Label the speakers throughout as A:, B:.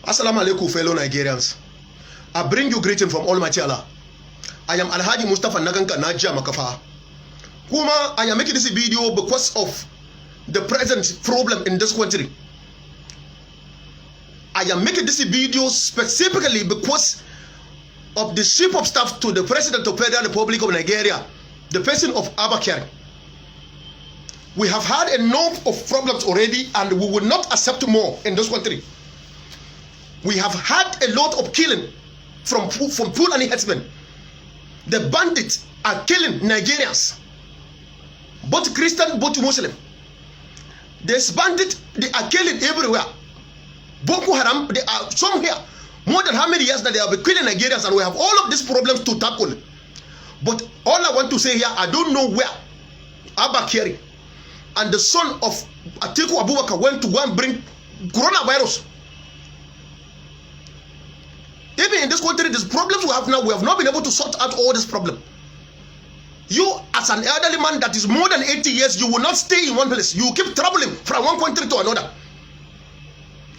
A: Assalamu alaikum, fellow Nigerians. I bring you greeting from Almighty Allah. I am Alhaji Mustafa Naganka Najia Makafa. Kuma, I am making this video because of the present problem in this country. I am making this video specifically because of the chief of staff to the President of the Federal Republic of Nigeria, the person of Abba Kyari. We have had enough of problems already and we will not accept more in this country. We have had a lot of killing from Fulani herdsmen. The bandits are killing Nigerians, both Christian, both Muslim. These bandits, they are killing everywhere. Boko Haram, they are somewhere. More than how many years that they have been killing Nigerians, and we have all of these problems to tackle. But all I want to say here, I don't know where Abba Kyari and the son of Atiku Abubakar went to go and bring coronavirus. Even in this country, these problems we have now, we have not been able to sort out all this problem. You, as an elderly man that is more than 80 years, you will not stay in one place. You will keep traveling from one country to another,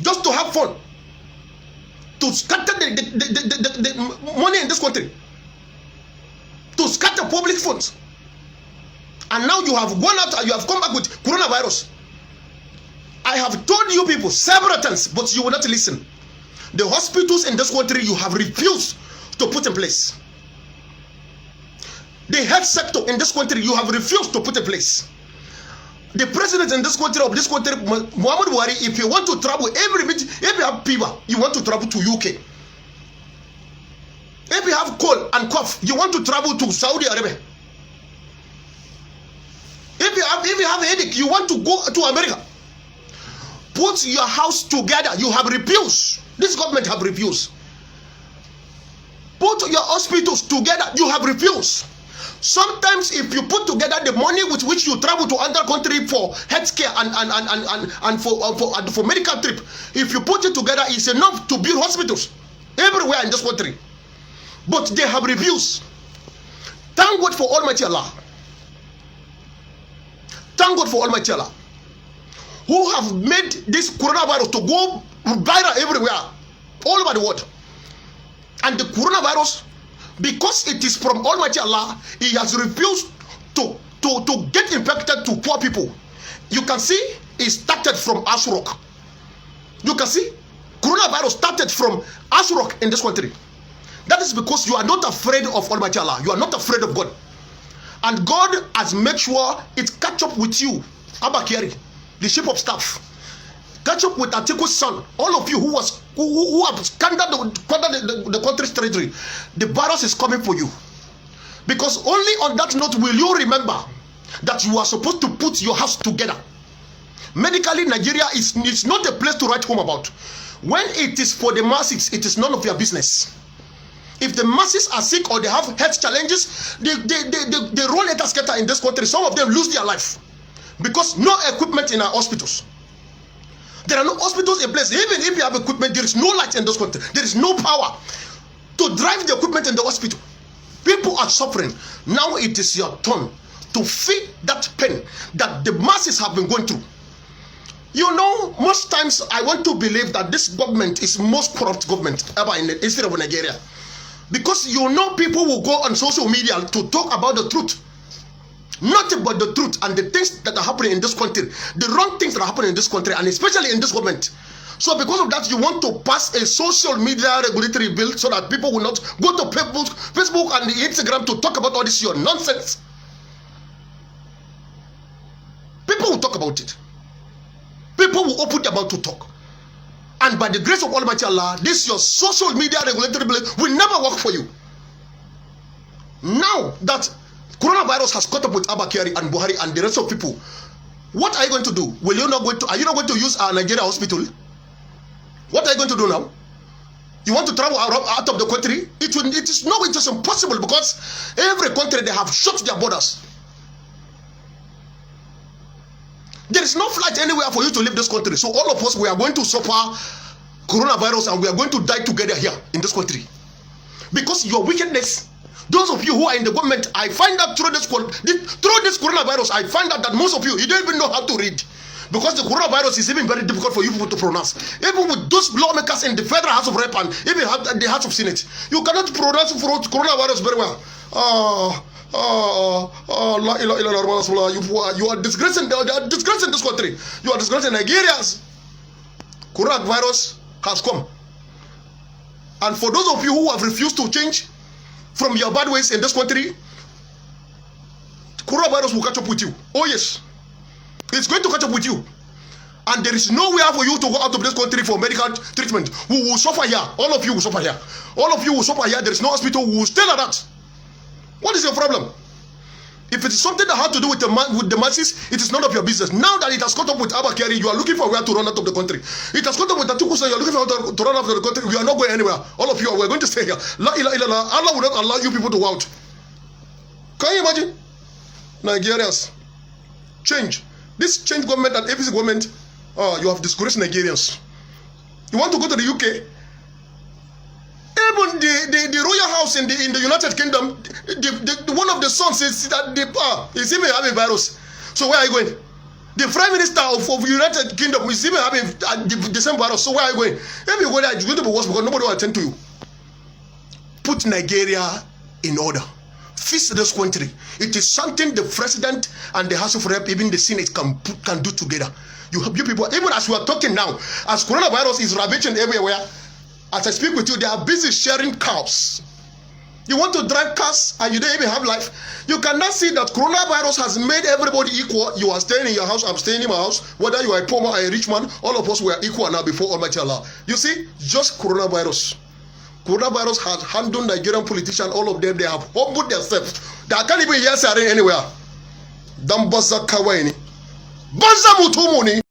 A: just to have fun, to scatter the money in this country, to scatter public funds. And now you have gone out and you have come back with coronavirus. I have told you people several times, but you will not listen. The hospitals in this country you have refused to put in place. The health sector in this country you have refused to put in place. The president in this country, Muhammad Buhari, if you want to travel if you have fever, you want to travel to UK. If you have cold and cough, you want to travel to Saudi Arabia. If you have a headache, you want to go to America. Put your house together. You have refused. This government have refused. Put your hospitals together. You have refused. Sometimes if you put together the money with which you travel to another country for healthcare and for medical trip, if you put it together, it's enough to build hospitals everywhere in this country. But they have refused. Thank God for Almighty Allah. Thank God for Almighty Allah, who have made this coronavirus to go viral everywhere, all over the world. And the coronavirus, because it is from Almighty Allah, He has refused to get infected to poor people. You can see it started from Ash Rock. You can see coronavirus started from Ash Rock in this country. That is because you are not afraid of Almighty Allah. You are not afraid of God. And God has made sure it catch up with you, Abba Kyari, the chief of staff. Catch up with Atiku's son. All of you who have scanned the country's treasury. The virus is coming for you. Because only on that note will you remember that you are supposed to put your house together. Medically, Nigeria is not a place to write home about. When it is for the masses, it is none of your business. If the masses are sick or they have health challenges, they roll it as scatter in this country. Some of them lose their life because no equipment in our hospitals. There are no hospitals in place. Even if you have equipment, there is no light in this country. There is no power to drive the equipment in the hospital. People are suffering. Now it is your turn to feel that pain that the masses have been going through. You know, most times I want to believe that this government is the most corrupt government ever in the history of Nigeria. Because you know people will go on social media to talk about the truth. Nothing but the truth and the things that are happening in this country. The wrong things that are happening in this country and especially in this government. So because of that, you want to pass a social media regulatory bill so that people will not go to Facebook and Instagram to talk about all this your nonsense. People will talk about it. People will open their mouth to talk. And by the grace of Almighty Allah, this your social media regulatory bill will never work for you. Now that coronavirus has caught up with Abba Kyari and Buhari and the rest of people, what are you going to do? Are you not going to use our Nigeria hospital? What are you going to do now? You want to travel out of the country? It is impossible because every country they have shut their borders. There is no flight anywhere for you to leave this country. So all of us, we are going to suffer coronavirus and we are going to die together here in this country. Because your wickedness, those of you who are in the government, I find out through this coronavirus, I find out that most of you don't even know how to read. because the coronavirus is even very difficult for you people to pronounce. Even with those lawmakers in the Federal House of Rep and even the House of Senate, you cannot pronounce coronavirus very well. You are disgracing this country. You are disgracing Nigerians. Coronavirus has come. And for those of you who have refused to change from your bad ways in this country, coronavirus will catch up with you. Oh yes, it's going to catch up with you. And there is nowhere for you to go out of this country for medical treatment. We will suffer here. All of you will suffer here. All of you will suffer here. There is no hospital. We will stay like that. What is your problem? If it is something that has to do with the masses, it is none of your business. Now that it has caught up with Abba Kyari, you are looking for where to run out of the country. It has caught up with Atukusa, you are looking for where to run out of the country. We are not going anywhere. All of you, we are going to stay here. La ilaha illallah. Allah will not allow you people to go out. Can you imagine? Nigerians, change. This change government and APC government, you have discouraged Nigerians. You want to go to the UK? Even the royal house in the United Kingdom, one of the sons is that is even having virus. So where are you going? The Prime Minister of United Kingdom is even having the same virus. So where are you going? If you go there, it's going to be worse because nobody will attend to you. Put Nigeria in order. Fix this country. It is something the president and the House of Rep, even the Senate can do together. You people, even as we are talking now, as coronavirus is ravaging everywhere, as I speak with you, they are busy sharing cows. You want to drive cars and you don't even have life. You cannot see that coronavirus has made everybody equal. You are staying in your house, I'm staying in my house. Whether you are a poor man or a rich man, all of us were equal now before Almighty Allah. You see, just coronavirus. Coronavirus has handled Nigerian politicians, all of them, they have humbled themselves. They can't even hear Sarin anywhere. Dambaza Kawaini. Baza Mutumuni.